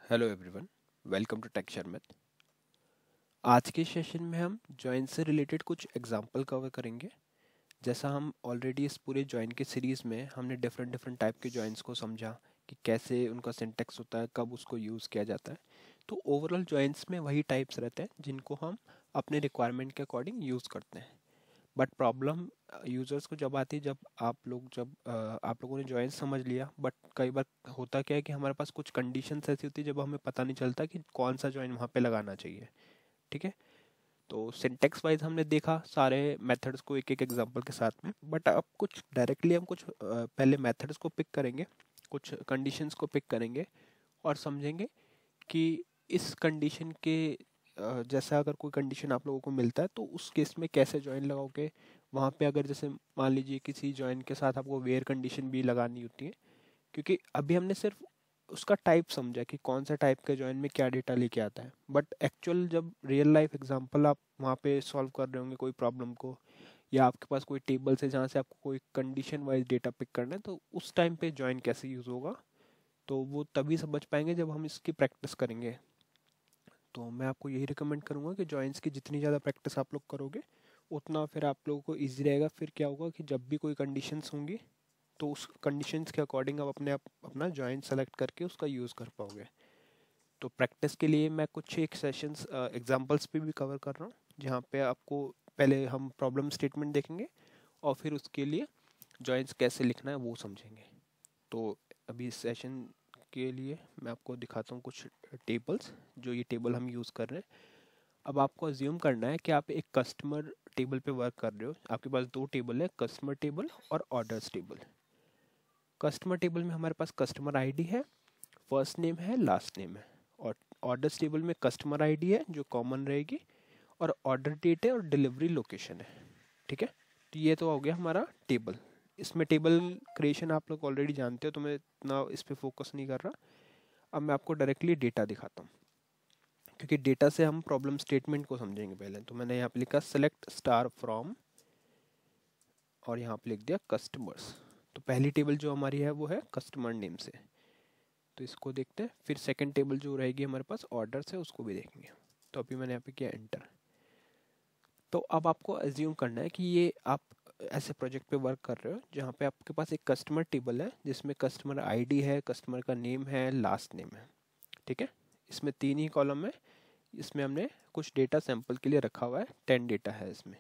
Hello everyone, welcome to tech Sharmit. आज के session में हम जॉइन से रिलेटेड कुछ एग्जांपल कवर करेंगे। जैसा हम ऑलरेडी इस पूरे जॉइन के सीरीज़ में हमने डिफरेंट डिफरेंट टाइप के जॉइंस को समझा कि कैसे उनका सिंटेक्स होता है, कब उसको यूज़ किया जाता है। तो ओवरऑल जॉइंस में वही टाइप्स रहते हैं जिनको हम अपने रिक्वायरमेंट के अकॉर्डिंग यूज़ करते हैं। बट प्रॉब्लम यूज़र्स को जब आती है, जब आप लोगों ने जॉइन समझ लिया, बट कई बार होता क्या है कि हमारे पास कुछ कंडीशंस ऐसी होती है जब हमें पता नहीं चलता कि कौन सा जॉइन वहाँ पे लगाना चाहिए। ठीक है, तो सिंटेक्स वाइज हमने देखा सारे मेथड्स को एक एक एग्जांपल के साथ में। बट अब कुछ डायरेक्टली हम कुछ पहले मेथड्स को पिक करेंगे, कुछ कंडीशंस को पिक करेंगे और समझेंगे कि इस कंडीशन के जैसा अगर कोई कंडीशन आप लोगों को मिलता है तो उस केस में कैसे जॉइन लगाओगे। वहाँ पे अगर जैसे मान लीजिए किसी जॉइन के साथ आपको वेयर कंडीशन भी लगानी होती है, क्योंकि अभी हमने सिर्फ उसका टाइप समझा कि कौन सा टाइप का जॉइन में क्या डेटा लेके आता है। बट एक्चुअल जब रियल लाइफ एग्जांपल आप वहाँ पे सॉल्व कर रहे होंगे कोई प्रॉब्लम को, या आपके पास कोई टेबल है जहाँ से आपको कोई कंडीशन वाइज डेटा पिक करना है, तो उस टाइम पे जॉइन कैसे यूज़ होगा तो वो तभी समझ पाएंगे जब हम इसकी प्रैक्टिस करेंगे। तो मैं आपको यही रिकमेंड करूँगा कि जॉइंस की जितनी ज़्यादा प्रैक्टिस आप लोग करोगे उतना फिर आप लोगों को ईजी रहेगा। फिर क्या होगा कि जब भी कोई कंडीशंस होंगी तो उस कंडीशंस के अकॉर्डिंग आप अपना जॉइंट सेलेक्ट करके उसका यूज़ कर पाओगे। तो प्रैक्टिस के लिए मैं कुछ एक सेशंस एग्जांपल्स पे भी कवर कर रहा हूँ, जहाँ पे आपको पहले हम प्रॉब्लम स्टेटमेंट देखेंगे और फिर उसके लिए जॉइंट्स कैसे लिखना है वो समझेंगे। तो अभी इस सेशन के लिए मैं आपको दिखाता हूँ कुछ टेबल्स, जो ये टेबल हम यूज़ कर रहे हैं। अब आपको अज्यूम करना है कि आप एक कस्टमर टेबल पे वर्क कर रहे हो। आपके पास दो टेबल है, कस्टमर टेबल और ऑर्डर्स टेबल। कस्टमर टेबल में हमारे पास कस्टमर आईडी है, फर्स्ट नेम है, लास्ट नेम है। और ऑर्डर्स टेबल में कस्टमर आईडी है जो कॉमन रहेगी, और ऑर्डर डेट है और डिलीवरी लोकेशन है। ठीक है, तो ये तो हो गया हमारा टेबल। इसमें टेबल क्रिएशन आप लोग ऑलरेडी जानते हो, तो मैं इतना इस पर फोकस नहीं कर रहा। अब मैं आपको डायरेक्टली डेटा दिखाता हूँ, क्योंकि डेटा से हम प्रॉब्लम स्टेटमेंट को समझेंगे पहले। तो मैंने यहाँ पे लिखा सेलेक्ट स्टार फ्रॉम, और यहाँ पे लिख दिया कस्टमर्स। तो पहली टेबल जो हमारी है वो है कस्टमर नेम से, तो इसको देखते हैं। फिर सेकंड टेबल जो रहेगी हमारे पास ऑर्डर से, उसको भी देखेंगे। तो अभी मैंने यहाँ पे किया एंटर। तो अब आपको अज्यूम करना है कि ये आप ऐसे प्रोजेक्ट पे वर्क कर रहे हो जहाँ पे आपके पास एक कस्टमर टेबल है जिसमें कस्टमर आईडी है, कस्टमर का नेम है, लास्ट नेम है। ठीक है, इसमें तीन ही कॉलम है। इसमें हमने कुछ डेटा सैंपल के लिए रखा हुआ है, 10 डेटा है इसमें।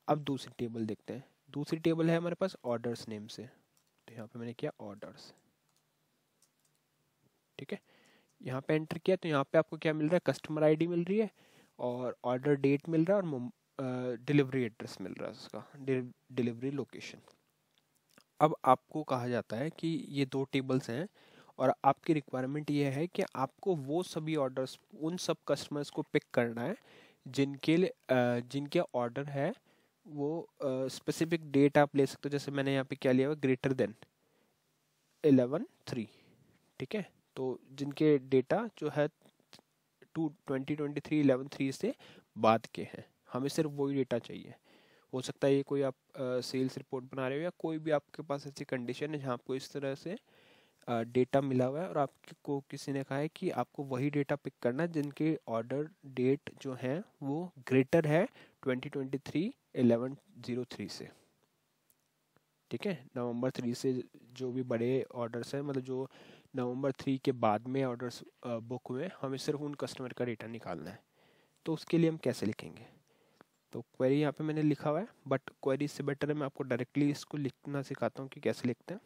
अब दूसरी टेबल देखते हैं। दूसरी टेबल है हमारे पास ऑर्डर्स नेम से, तो यहाँ पे मैंने किया ऑर्डर्स। ठीक है, यहाँ पे एंटर किया तो यहाँ पे आपको क्या मिल रहा है, कस्टमर आईडी मिल रही है और ऑर्डर डेट मिल रहा है और डिलीवरी एड्रेस मिल रहा है उसका, डिलीवरी लोकेशन। अब आपको कहा जाता है कि ये दो टेबल्स हैं और आपकी रिक्वायरमेंट ये है कि आपको वो सभी ऑर्डर्स, उन सब कस्टमर्स को पिक करना है जिनके ऑर्डर है वो स्पेसिफिक डेट आप ले सकते हो। जैसे मैंने यहाँ पे क्या लिया हुआ, ग्रेटर देन 11/3। ठीक है, तो जिनके डेटा जो है 2023 11/3 से बाद के हैं, हमें सिर्फ वही डेटा चाहिए। हो सकता है ये कोई आप सेल्स रिपोर्ट बना रहे हो या कोई भी आपके पास ऐसी कंडीशन है जहाँ आपको इस तरह से डेटा मिला हुआ है और आपको किसी ने कहा है कि आपको वही डेटा पिक करना है जिनके ऑर्डर डेट जो है वो ग्रेटर है 2023 11/03 से। ठीक है, नवंबर 3 से जो भी बड़े ऑर्डर्स हैं, मतलब जो नवंबर 3 के बाद में ऑर्डर्स बुक हुए, हमें सिर्फ उन कस्टमर का डेटा निकालना है। तो उसके लिए हम कैसे लिखेंगे, तो क्वेरी यहाँ पे मैंने लिखा हुआ है, बट क्वेरी से बेटर है मैं आपको डायरेक्टली इसको लिखना सिखाता हूँ कि कैसे लिखते हैं।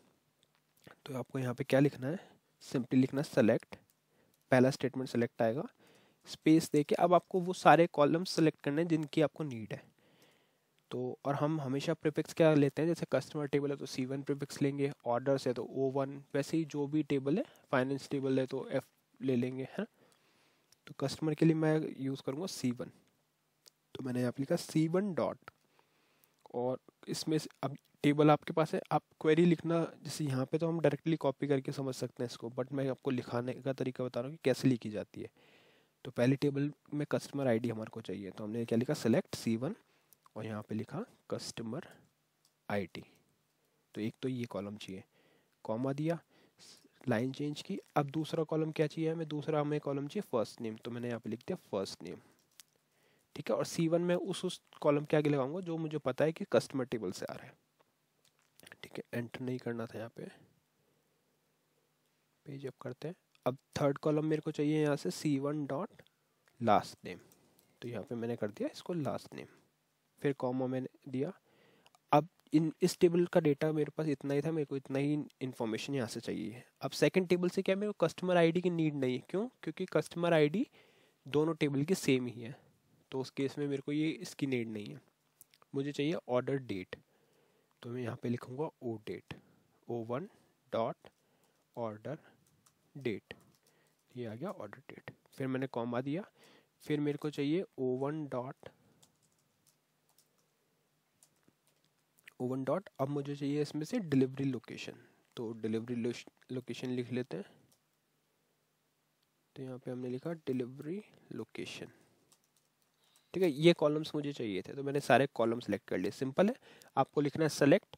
तो आपको यहाँ पे क्या लिखना है, सिंपली लिखना सेलेक्ट, पहला स्टेटमेंट सेलेक्ट आएगा, स्पेस देके अब आपको वो सारे कॉलम्स सेलेक्ट करने हैं जिनकी आपको नीड है। तो और हम हमेशा प्रीफिक्स क्या लेते हैं, जैसे कस्टमर टेबल है तो C1 प्रीफिक्स लेंगे, ऑर्डर्स है तो O1, वैसे ही जो भी टेबल है, फाइनेंस टेबल है तो F ले लेंगे, है। तो कस्टमर के लिए मैं यूज़ करूँगा C1। तो मैंने यहाँ पे लिखा C1 डॉट, और इसमें से अब टेबल आपके पास है, आप क्वेरी लिखना, जैसे यहाँ पे तो हम डायरेक्टली कॉपी करके समझ सकते हैं इसको, बट मैं आपको लिखाने का तरीका बता रहा हूँ कि कैसे लिखी जाती है। तो पहली टेबल में कस्टमर आईडी हमारे को चाहिए, तो हमने क्या लिखा, सेलेक्ट C1, और यहाँ पे लिखा कस्टमर आईडी। तो एक तो ये कॉलम चाहिए, कॉमा दिया, लाइन चेंज की। अब दूसरा कॉलम क्या चाहिए हमें, दूसरा हमें कॉलम चाहिए फर्स्ट नेम, तो मैंने यहाँ पे लिख दिया फर्स्ट नेम, ठीक है। और C1 में उस कॉलम के आगे लगाऊंगा जो मुझे पता है कि कस्टमर टेबल से आ रहा है, ठीक है। एंटर नहीं करना था यहाँ पे, पेज अप करते हैं। अब थर्ड कॉलम मेरे को चाहिए यहाँ से C1 डॉट लास्ट नेम, तो यहाँ पे मैंने कर दिया इसको लास्ट नेम, फिर कॉमा मैंने दिया। अब इस टेबल का डेटा मेरे पास इतना ही था, मेरे को इतना ही इन्फॉर्मेशन यहाँ से चाहिए। अब सेकंड टेबल से क्या, मेरे को कस्टमर आईडी की नीड नहीं है, क्यों, क्योंकि कस्टमर आईडी दोनों टेबल की सेम ही है, तो उस केस में मेरे को ये इसकी नीड नहीं है। मुझे चाहिए ऑर्डर डेट, तो मैं यहाँ पे लिखूँगा O date, O1 dot order date, ये आ गया ऑर्डर डेट। फिर मैंने कॉमा दिया, फिर मेरे को चाहिए O1 डॉट अब मुझे चाहिए इसमें से डिलीवरी लोकेशन, तो डिलीवरी लोकेशन लिख लेते हैं। तो यहाँ पे हमने लिखा डिलीवरी लोकेशन, ठीक है। ये कॉलम्स मुझे चाहिए थे, तो मैंने सारे कॉलम सेलेक्ट कर लिए। सिंपल है, आपको लिखना है सेलेक्ट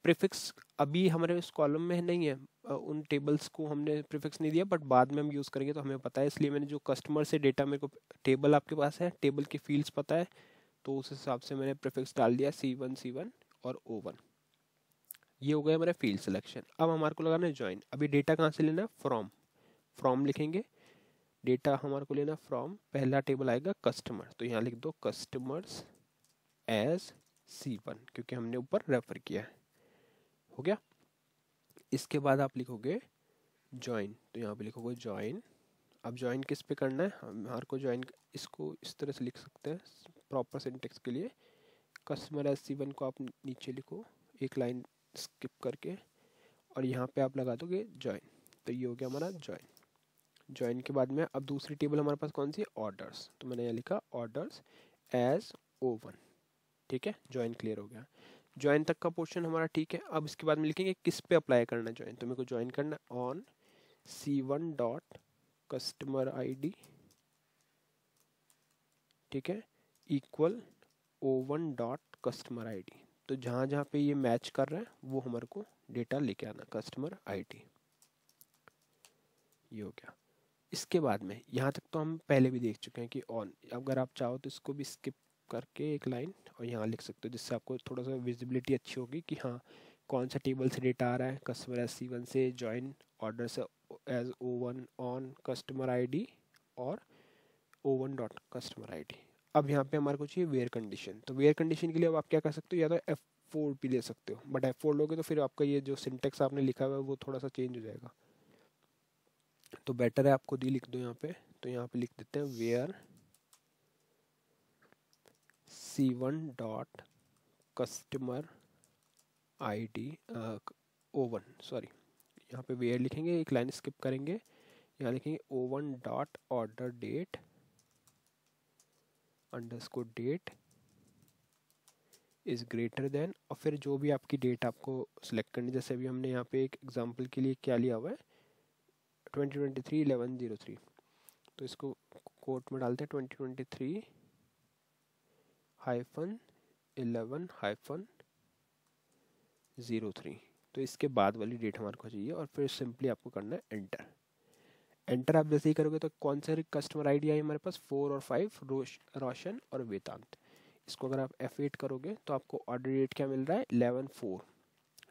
प्रीफिक्स। अभी हमारे इस कॉलम में नहीं है, उन टेबल्स को हमने प्रीफिक्स नहीं दिया, बट बाद में हम यूज़ करेंगे तो हमें पता है, इसलिए मैंने जो कस्टमर से डेटा, मेरे को टेबल आपके पास है, टेबल की फील्ड्स पता है, तो उस हिसाब से मैंने प्रीफिक्स डाल दिया C1 और O1। ये हो गया हमारा फील्ड सिलेक्शन। अब हमारे को लगाना है ज्वाइन। अभी डेटा कहाँ से लेना है, फ्रॉम लिखेंगे। डेटा हमारे को लेना फ्रॉम, पहला टेबल आएगा कस्टमर, तो यहाँ लिख दो कस्टमर्स एज C1, क्योंकि हमने ऊपर रेफर किया है, हो गया। इसके बाद आप लिखोगे ज्वाइन, तो यहाँ पे लिखोगे ज्वाइन। अब ज्वाइन किस पे करना है, हमारे को ज्वाइन, इसको इस तरह से लिख सकते हैं प्रॉपर सिंटेक्स के लिए। कस्टमर एज C1 को आप नीचे लिखो एक लाइन स्किप करके, और यहाँ पे आप लगा दोगे ज्वाइन, तो ये हो गया हमारा ज्वाइन। ज्वाइन के बाद में अब दूसरी टेबल हमारे पास कौन सी, ऑर्डर्स, तो मैंने यहाँ लिखा ऑर्डर्स एज O1, ठीक है। ज्वाइन क्लियर हो गया, ज्वाइन तक का पोर्शन हमारा ठीक है। अब इसके बाद में लिखेंगे किस पे अप्लाई करना है ज्वाइन, तो मेरे को ज्वाइन करना है on C1 dot customer ID, ठीक है, equal O1 dot customer ID। तो जहाँ जहाँ पे ये मैच कर रहा है वो हमारे को डेटा लेके आना, कस्टमर ID, ये हो गया। इसके बाद में यहाँ तक तो हम पहले भी देख चुके हैं कि ऑन, अगर आप चाहो तो इसको भी स्किप करके एक लाइन और यहाँ लिख सकते हो, जिससे आपको थोड़ा सा विजिबिलिटी अच्छी होगी कि हाँ कौन सा टेबल से डेटा आ रहा है, कस्टमर एज C1 से, ज्वाइन ऑर्डर से as O1 on customer ID, और O1 डॉट कस्टमर ID। अब यहाँ पे हमारे को चाहिए वेयर कंडीशन, तो वेयर कंडीशन के लिए अब आप क्या कर सकते हो, या तो F4 भी ले सकते हो, बट F4 लोगे तो फिर आपका ये जो सिंटेक्स आपने लिखा हुआ है वो थोड़ा सा चेंज हो जाएगा, तो बेटर है आप खुद ही लिख दो यहाँ पे। तो यहाँ पे लिख देते हैं where C1 dot customer ID O1, sorry, यहाँ पे वेयर लिखेंगे, एक लाइन स्किप करेंगे, यहाँ लिखेंगे O1 dot order date underscore date is greater than, और फिर जो भी आपकी डेट आपको सिलेक्ट करनी, जैसे अभी हमने यहाँ पे एक एग्जांपल के लिए क्या लिया हुआ है 2023-11-03, तो इसको कोट में डालते हैं 2023-11-03, तो इसके बाद वाली डेट हमारे को चाहिए, और फिर सिंपली आपको करना है एंटर। एंटर आप जैसे ही करोगे तो कौन से कस्टमर ID आई हमारे पास, 4 और 5, रोशन और वेदांत। इसको अगर आप F8 करोगे तो आपको ऑर्डर डेट क्या मिल रहा है, 11/4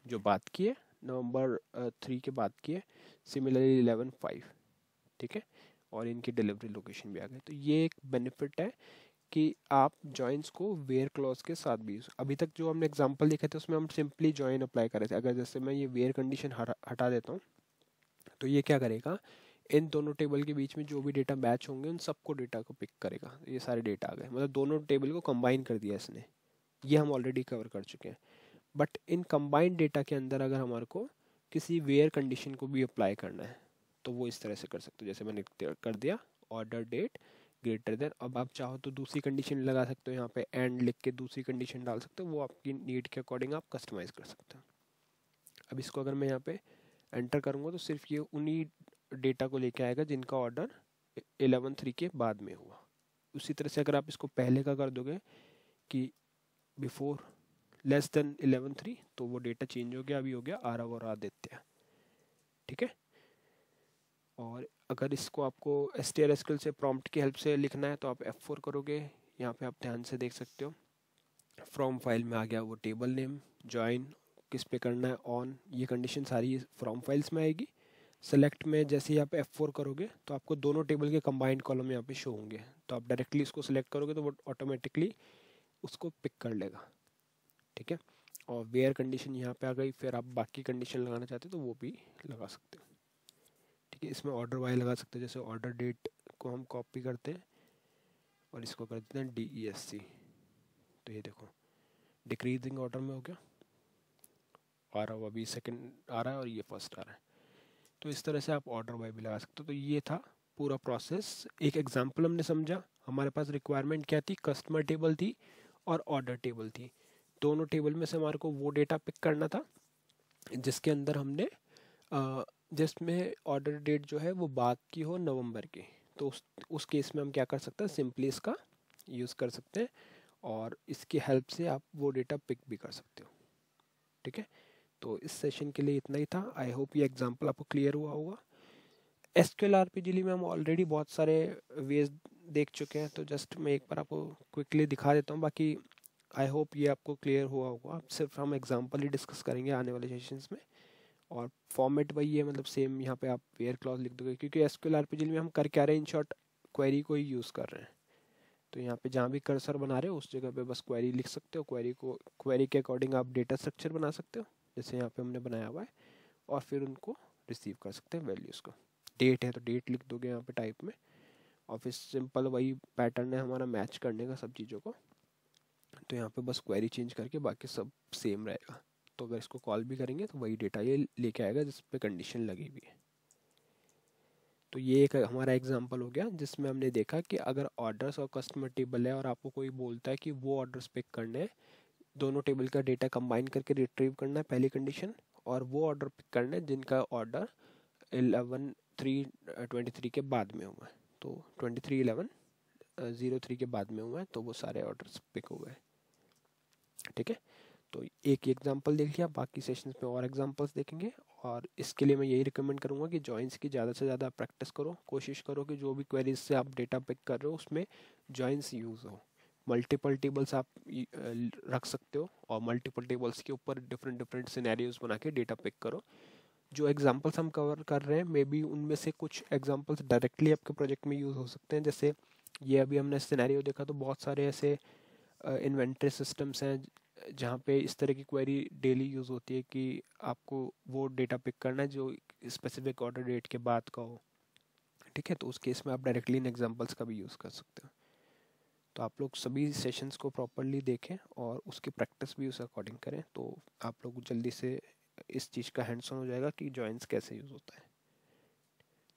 जो बात की है, नवंबर 3 के बाद की है, सिमिलरली 11/5, ठीक है। और इनकी डिलीवरी लोकेशन भी आ गई। तो ये एक बेनिफिट है कि आप जॉइंस को वेयर क्लॉज के साथ भी, अभी तक जो हमने एग्जांपल देखे थे उसमें हम सिंपली जॉइन अप्लाई कर रहे थे। अगर जैसे मैं ये वेयर कंडीशन हटा देता हूँ, तो ये क्या करेगा, इन दोनों टेबल के बीच में जो भी डेटा मैच होंगे उन सबको डेटा को पिक करेगा। ये सारे डेटा आ गए, मतलब दोनों टेबल को कंबाइन कर दिया इसने, ये हम ऑलरेडी कवर कर चुके हैं। बट इन कंबाइंड डेटा के अंदर अगर हमारे को किसी वेयर कंडीशन को भी अप्लाई करना है तो वो इस तरह से कर सकते हो, जैसे मैंने कर दिया ऑर्डर डेट ग्रेटर देन। अब आप चाहो तो दूसरी कंडीशन लगा सकते हो, यहाँ पे एंड लिख के दूसरी कंडीशन डाल सकते हो, वो आपकी नीड के अकॉर्डिंग आप कस्टमाइज कर सकते हो। अब इसको अगर मैं यहाँ पे एंटर करूँगा तो सिर्फ ये उन्हीं डेटा को लेके आएगा जिनका ऑर्डर 11/3 के बाद में हुआ। उसी तरह से अगर आप इसको पहले का कर दोगे कि बिफोर लेस देन 11/3, तो वो डेटा चेंज हो गया, अभी हो गया आरव और आदित्य, ठीक है। और अगर इसको आपको STL/SQL से प्रॉम्प्ट की हेल्प से लिखना है तो आप F4 करोगे। यहाँ पे आप ध्यान से देख सकते हो फ्रॉम फाइल में आ गया वो टेबल नेम, ज्वाइन किस पे करना है, ऑन, ये कंडीशन सारी फ्रॉम फाइल्स में आएगी। सेलेक्ट में जैसे ही आप F4 करोगे तो आपको दोनों टेबल के कंबाइंड कॉलम यहाँ पे शो होंगे, तो आप डायरेक्टली इसको सिलेक्ट करोगे तो वो ऑटोमेटिकली उसको पिक कर लेगा। ठीक है, और वेयर कंडीशन यहाँ पे आ गई, फिर आप बाकी कंडीशन लगाना चाहते हो तो वो भी लगा सकते हो। ठीक है, इसमें ऑर्डर वाई लगा सकते हैं, जैसे ऑर्डर डेट को हम कॉपी करते हैं और इसको कर देते हैं DESC। तो ये देखो डिक्रीजिंग ऑर्डर में हो गया, आ रहा हो अभी सेकंड आ रहा है और ये फर्स्ट आ रहा है। तो इस तरह से आप ऑर्डर वाई भी लगा सकते हो। तो ये था पूरा प्रोसेस, एक एग्जांपल हमने समझा। हमारे पास रिक्वायरमेंट क्या थी, कस्टमर टेबल थी और ऑर्डर टेबल थी। दोनों टेबल में से हमारे को वो डेटा पिक करना था जिसके अंदर हमने जिसमें ऑर्डर डेट जो है वो बाद की हो नवंबर की। तो उस केस में हम क्या कर सकते हैं, सिंपली इसका यूज़ कर सकते हैं और इसकी हेल्प से आप वो डेटा पिक भी कर सकते हो। ठीक है, तो इस सेशन के लिए इतना ही था। आई होप ये एग्जांपल आपको क्लियर हुआ होगा। SQL RPG में हम ऑलरेडी बहुत सारे वेज देख चुके हैं, तो जस्ट मैं एक बार आपको क्विकली दिखा देता हूँ। बाकी आई होप ये आपको क्लियर हुआ होगा। सिर्फ हम एग्जांपल ही डिस्कस करेंगे आने वाले सेशंस में। और फॉर्मेट वही है, मतलब सेम यहाँ पे आप वेयर क्लॉज लिख दोगे, क्योंकि SQL RPG में हम कर क्या रहे हैं, इन शॉर्ट क्वेरी को ही यूज़ कर रहे हैं। तो यहाँ पे जहाँ भी कर्सर बना रहे हो उस जगह पे बस क्वेरी लिख सकते हो। क्वेरी के अकॉर्डिंग आप डेटा स्ट्रक्चर बना सकते हो, जैसे यहाँ पे हमने बनाया हुआ है, और फिर उनको रिसीव कर सकते हैं वैल्यूज़ को। डेट है तो डेट लिख दोगे यहाँ पे टाइप में, और फिर सिंपल वही पैटर्न है हमारा मैच करने का सब चीज़ों को। तो यहाँ पे बस क्वेरी चेंज करके बाकी सब सेम रहेगा। तो अगर इसको कॉल भी करेंगे तो वही डेटा ये लेके आएगा जिस पे कंडीशन लगी हुई है। तो ये एक हमारा एग्जांपल हो गया जिसमें हमने देखा कि अगर ऑर्डर्स और कस्टमर टेबल है और आपको कोई बोलता है कि वो ऑर्डर्स पिक करने हैं, दोनों टेबल का डेटा कंबाइन करके रिट्रीव करना है पहली कंडीशन, और वो ऑर्डर पिक करना है जिनका ऑर्डर 11/3/23 के बाद में हुआ है। तो 23/11/03 के बाद में हुआ है, तो वो सारे ऑर्डर्स पिक हो गए। ठीक है, तो एक एग्जांपल देख लिया, बाकी सेशंस में और एग्जांपल्स देखेंगे। और इसके लिए मैं यही रिकमेंड करूँगा कि जॉइंस की ज़्यादा से ज़्यादा प्रैक्टिस करो, कोशिश करो कि जो भी क्वेरीज से आप डेटा पिक कर रहे हो उसमें जॉइंस यूज़ हो। मल्टीपल टेबल्स आप रख सकते हो और मल्टीपल टेबल्स के ऊपर डिफरेंट डिफरेंट सिनेरियोज बना के डेटा पिक करो। जो एग्जांपल्स हम कवर कर रहे हैं मे बी उनमें से कुछ एग्जांपल्स डायरेक्टली आपके प्रोजेक्ट में यूज़ हो सकते हैं। जैसे ये अभी हमने सिनेरियो देखा, तो बहुत सारे ऐसे इन्वेंट्री सिस्टम्स हैं जहाँ पे इस तरह की क्वेरी डेली यूज़ होती है कि आपको वो डेटा पिक करना है जो स्पेसिफिक ऑर्डर डेट के बाद का हो। ठीक है, तो उस केस में आप डायरेक्टली इन एग्जांपल्स का भी यूज़ कर सकते हो। तो आप लोग सभी सेशंस को प्रॉपरली देखें और उसकी प्रैक्टिस भी उस अकॉर्डिंग करें, तो आप लोग जल्दी से इस चीज़ का हैंड्स ऑन हो जाएगा कि जॉइंस कैसे यूज़ होता है।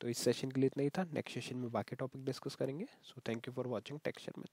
तो इस सेशन के लिए इतना ही था। नेक्स्ट सेशन में बाकी टॉपिक डिस्कस करेंगे। So thank you for watching texture में।